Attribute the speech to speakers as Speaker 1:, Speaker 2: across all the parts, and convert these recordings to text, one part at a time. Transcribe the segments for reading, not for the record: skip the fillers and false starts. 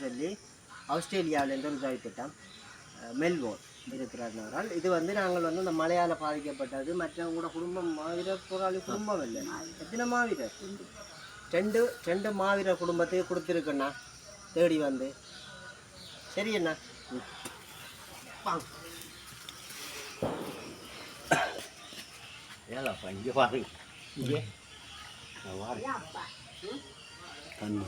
Speaker 1: சொல்லி ஆஸ்திரேலியாவிலேருந்து ஒரு உதவி திட்டம் மெல்போர்ன் இருக்கிறார்கள். இது வந்து நாங்கள் வந்து இந்த மழையால் பாதிக்கப்பட்டது. மற்றவங்களோட குடும்பம் மாவீரர் போராளி குடும்பம் இல்லை. எத்தனை மாவீரர்? ரெண்டு மாவீரர் குடும்பத்துக்கு கொடுத்துருக்கண்ணா தேடி வந்து. சரி அண்ணா,
Speaker 2: ஏன்ப்பா இங்கே பாருங்க, இங்கே தண்ணி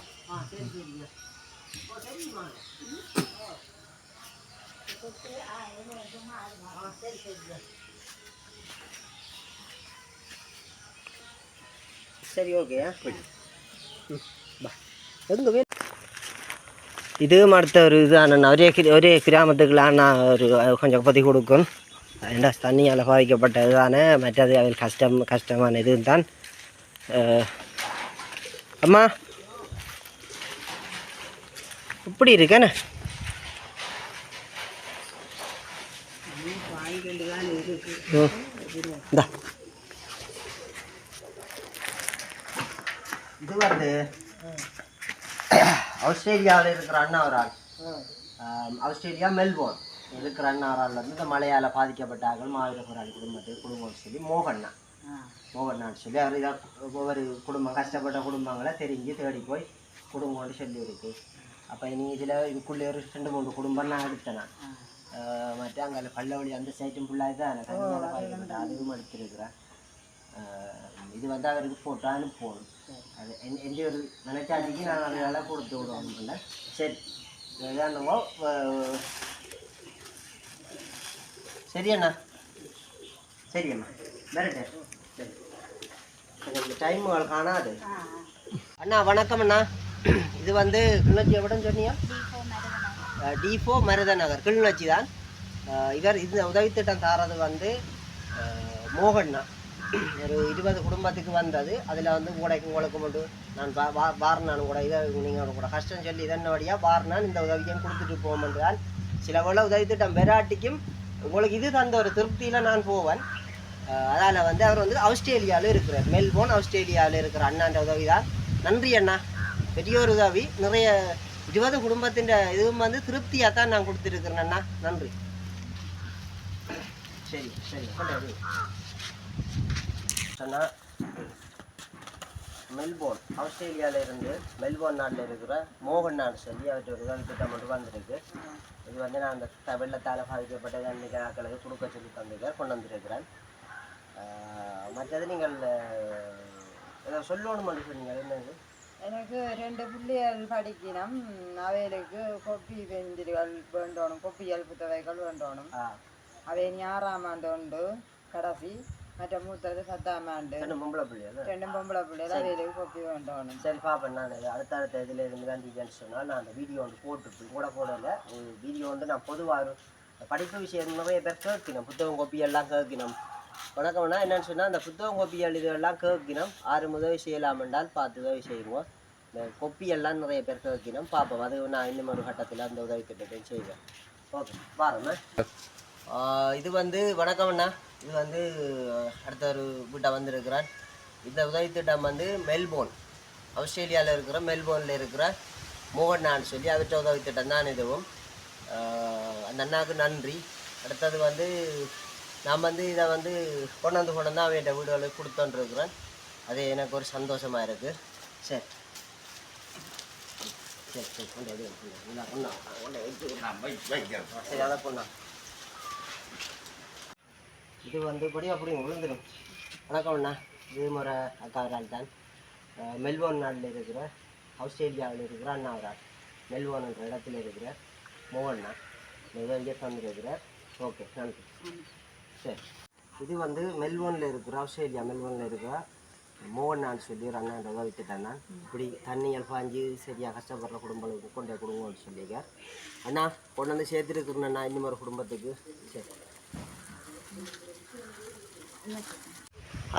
Speaker 1: சரி ஓகே. எங்கே இதுவும் அடுத்த ஒரு இதுதான ஒரே கிராமத்துக்குலாம் ஒரு கொஞ்சம் பற்றி கொடுக்கும். ஏண்டா தண்ணியால் பாதிக்கப்பட்டது தானே, மற்றது அதில் கஷ்டமான இது தான். அம்மா இப்படி இருக்கேண்ணே, இந்தா இது வந்து ஆஸ்திரேலியாவில் இருக்கிற அண்ணா ஒரு ஆள், ஆஸ்திரேலியா மெல்போர்ன் இருக்கிற அண்ணா ஒரு ஆள் வந்து இந்த மழையால் பாதிக்கப்பட்டார்கள் மாவீர போராளி குடும்பம் சொல்லி மோகன்னான்னு சொல்லி அவர் இதாக ஒவ்வொரு குடும்பம் கஷ்டப்பட்ட குடும்பங்களை தெரிஞ்சு தேடி போய் குடும்பம்னு சொல்லி இருக்கு. அப்போ இனி இதில் இதுக்குள்ளே ஒரு 2-3 குடும்பம் நான் எடுத்தேன். மற்ற அங்கே பல்லவழி அந்த சைட்டும் ஃபுல்லாக தான் தண்ணியால் பாதிக்கப்பட்ட அதுவும் எடுத்துருக்குறேன். இது வந்து அவருக்கு போட்டோ அனுப்பணும். அது எந்த ஒரு நினைச்சாட்டிக்கு நான் அதனால கொடுத்து விடுவோம். சரி என்னவோ சரி அண்ணா, சரி அண்ணா வேறட்டே. சரி கொஞ்சம் டைம் காணாது. அண்ணா வணக்கம் அண்ணா. இது வந்து கிளிநொச்சி எவ்வளோன்னு சொன்னியா? D4 மருத நகர் கிளிநொச்சி தான். இவர் இந்த உதவி திட்டம் தாரது வந்து மோகன்னா. ஒரு 20 குடும்பத்துக்கு வந்தது. அதில் வந்து உங்களுக்கு மட்டும் நான் வாரணானு கூட இதை நீங்கள் கூட கஷ்டம் சொல்லி இதென்ன வழியாக வாரணான் இந்த உதவியும் கொடுத்துட்டு போகும்போது சில வேளை உதவி திட்டம் வெராட்டிக்கும் உங்களுக்கு இது தந்த ஒரு திருப்தியில் நான் போவேன். அதால் வந்து அவர் வந்து ஆஸ்திரேலியாவில் இருக்கிறார், மெல்போர்ன் ஆஸ்திரேலியாவில் இருக்கிற அண்ணான்ற உதவி தான். நன்றி அண்ணா, பெரிய ஒரு உதவி. நிறைய 20 குடும்பத்தின் இதுவும் வந்து திருப்தியாக தான் நான் கொடுத்துருக்குறேன் அண்ணா. நன்றி. சரி சரி சொன்னா மெல்போர்ன் ஆஸ்திரேலியாவிலேருந்து மெல்போர்ன் நாட்டில் இருக்கிற மோகன் நாடு சொல்லி அவர்கிட்ட ஒரு உதவி திட்டம் மட்டும் வந்திருக்கு. இது வந்து நான் அந்த வெள்ளத்தால் பாதிக்கப்பட்ட அன்னைக்கு கொடுக்க சொல்லி தந்திருக்கேன், கொண்டு வந்திருக்கிறேன். மற்றது நீங்கள் ஏதோ சொல்லணும்னு சொன்னீங்க, என்னது?
Speaker 3: எனக்கு 2 பிள்ளைகள் படிக்கணும், அவைகளுக்கு கொப்பி பெஞ்சில்கள் வேண்டணும், கொப்பியல் புத்தகைகள் வேண்டணும். அவை 6ஆம் ஆண்டு உண்டு கடைசி, மற்ற மூத்தது 10ஆம் ஆண்டு. 2 பொம்பளை பிள்ளைகள் அவைகளுக்கு கொப்பி வேண்டணும்.
Speaker 1: சரி பாப்பேன். நான் அடுத்த இதில் இருந்து வேண்டியதுன்னு சொன்னால் நான் அந்த வீடியோ வந்து போட்டு கூட போடலை. வீடியோ வந்து நான் பொதுவாக படிப்பு விஷயம் நிறைய பேர் கேட்கணும், புத்தகம் கொப்பியெல்லாம் கேட்கணும். வணக்கம்னா என்னன்னு சொன்னால் அந்த புத்தகம் கொப்பியல் இதெல்லாம் கேட்கணும். 6 உதவி செய்யலாம் என்றால் 10 உதவி செய்வோம். இந்த கொப்பியெல்லாம் நிறைய பேர் கேட்கணும். பார்ப்போம், அது நான் இன்னும் ஒரு கட்டத்தில் அந்த உதவி திட்டத்தையும் செய்வேன். ஓகே பாருண்ணா. இது வந்து வணக்கம்ண்ணா. இது வந்து அடுத்த ஒரு வீட்டை வந்திருக்கிறான். இந்த உதவி திட்டம் வந்து மெல்போர்ன் ஆஸ்திரேலியாவில் இருக்கிற மெல்போர்னில் இருக்கிற மோகன்னான்னு சொல்லி அவற்ற உதவி திட்டம் தான். இதுவும் அந்த அண்ணாவுக்கு நன்றி. அடுத்தது வந்து நான் வந்து இதை வந்து கொண்டாந்து அவன் வீடுகளுக்கு கொடுத்தோன்ருக்குறேன். அது எனக்கு ஒரு சந்தோஷமாக இருக்குது. சரி சரி சரி சரி அதை பொண்ணா இது வந்து அப்படி விழுந்துடும். வணக்கம் அண்ணா. இது முறை அக்கா ஒரு ஆள் தான். மெல்போர்ன் நாட்டில் இருக்கிற ஆஸ்திரேலியாவில் இருக்கிற அண்ணா ஒரு ஆள். மெல்போர்ன்ற இடத்துல இருக்கிற மோகன்னா இங்கே தந்துருக்கிறார். ஓகே நன்றி. சரி இது வந்து மெல்போர்னில் இருக்கிற ஆஸ்திரேலியா மெல்போர்னில் இருக்கிற மோகன்னான்னு சொல்லி ஒரு அண்ணாண்ட உதவி திட்டம் தான். இப்படி தண்ணியால் பாஞ்சு சரியாக கஷ்டப்படுற குடும்பங்களுக்கு கொண்டே குடும்பம்னு சொல்லியிருக்கார். அண்ணா கொண்டு வந்து சேர்த்துருக்குறேண்ணா இன்னும் ஒரு குடும்பத்துக்கு. சரி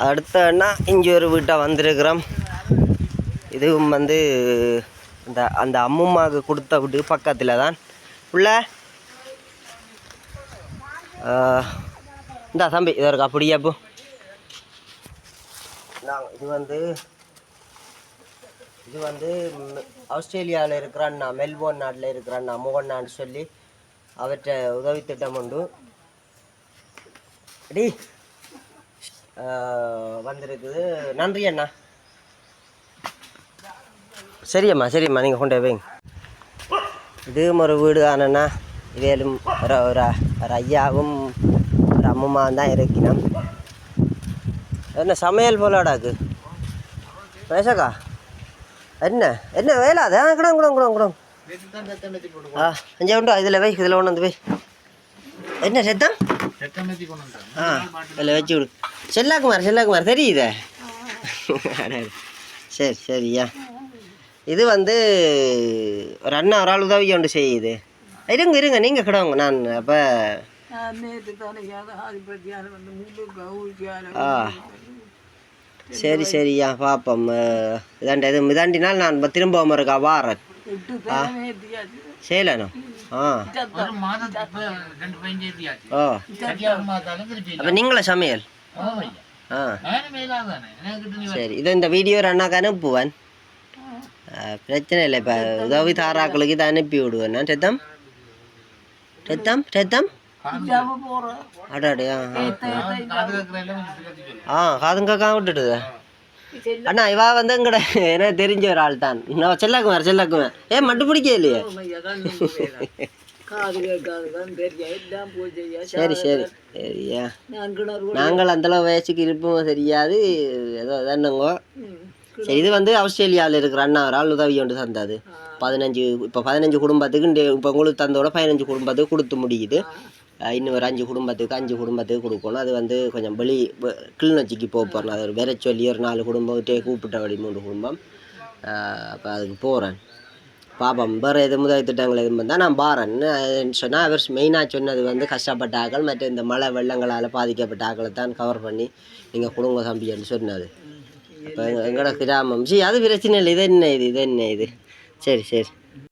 Speaker 1: அடுத்த அண்ணா இங்கே ஒரு வீட்டை வந்திருக்கிறோம். இதுவும் வந்து அந்த அம்மும்மாவுக்கு கொடுத்த வீட்டு பக்கத்தில் தான் உள்ள. இந்த தம்பி இதை இருக்கா அப்படியே அப்போ இது வந்து இது வந்து ஆஸ்திரேலியாவில் இருக்கிற அண்ணா, மெல்போர்ன் நாட்டில் இருக்கிற அண்ணா மோகன்னான்னு சொல்லி அவற்றை உதவி திட்டம் உண்டு டி வந்திருக்குது. நன்றி அண்ணா. சரியம்மா சரிம்மா, நீங்கள் கொண்டு வைங்க. இதுவும் ஒரு வீடு தானண்ணா. இவேலும் ஒரு ஐயாவும் ஒரு அம்மாவும் தான் இருக்கணும். என்ன சமையல் போலாடாக்கு மேசக்கா? என்ன என்ன வேலை அது? குடம் குடம் குடம் குடம் அஞ்சா உண்டா? இதில் வை, இதில் ஒன்று வந்து வை. என்ன செத்தம்? இதில் வச்சு விடு. செல்லாக்குமார் தெரியுதே. சரி சரியா. இது வந்து ஒரு அண்ணா ஒரு ஆள் உதவி ஒன்று செய்யுது. இருங்க நீங்கள் கிடவுங்க. நான் அப்போ சரி சரியா பார்ப்போம். இதாண்டினால் நான் திரும்ப இருக்கா வாரன் செய்யலண்ணா. அப்போ நீங்களே சமையல்? சரி, இதை இந்த வீடியோ அண்ணாக்கு அனுப்புவேன். பிரச்சனை இல்லை. இப்போ உதவி தாராக்களுக்கு இதை அனுப்பி விடுவேன் நான். செத்தம் அடாடியா காதுங்கக்கா விட்டுட்டுது அண்ணா. இவா வந்து எங்கட எனக்கு தெரிஞ்ச ஒரு ஆள் தான். நான் செல்லாக்குமார் ஏன் மட்டும் பிடிக்க இல்லையே? சரி சரியா. நாங்கள் அந்தளவு வயசுக்கு இருப்போம் தெரியாது. ஏதோ தானுங்க. சரி, இது வந்து ஆஸ்திரேலியாவில் இருக்கிற அண்ணா ஒரு ஆள் உதவி ஒன்று தந்தது. 15 குடும்பத்துக்கு இப்போ உங்களுக்கு தந்தோட 15 குடும்பத்துக்கு கொடுத்து முடியுது. இன்னும் ஒரு 5 குடும்பத்துக்கு கொடுக்கணும். அது வந்து கொஞ்சம் கிளிநொச்சிக்கு போகிறோம். அது ஒரு வேற சொல்லி ஒரு 4 குடும்பம் கூப்பிட்டபடி 3 குடும்பம். அப்போ அதுக்கு போகிறேன். பாப்பம் வேறு எது முதல் திட்டங்கள் எதுவும் வந்தால் நான் பாறேன்னு சொன்னால், அவர் மெயினாக சொன்னது வந்து கஷ்டப்பட்ட ஆக்கள் மற்றும் இந்த மழை வெள்ளங்களால் பாதிக்கப்பட்ட ஆக்களை தான் கவர் பண்ணி நீங்கள் கொடுங்க தம்பின்னு சொன்னது. அப்போ எங்களோட கிராமம் அது பிரச்சனை இல்லை. இது என்ன இது சரி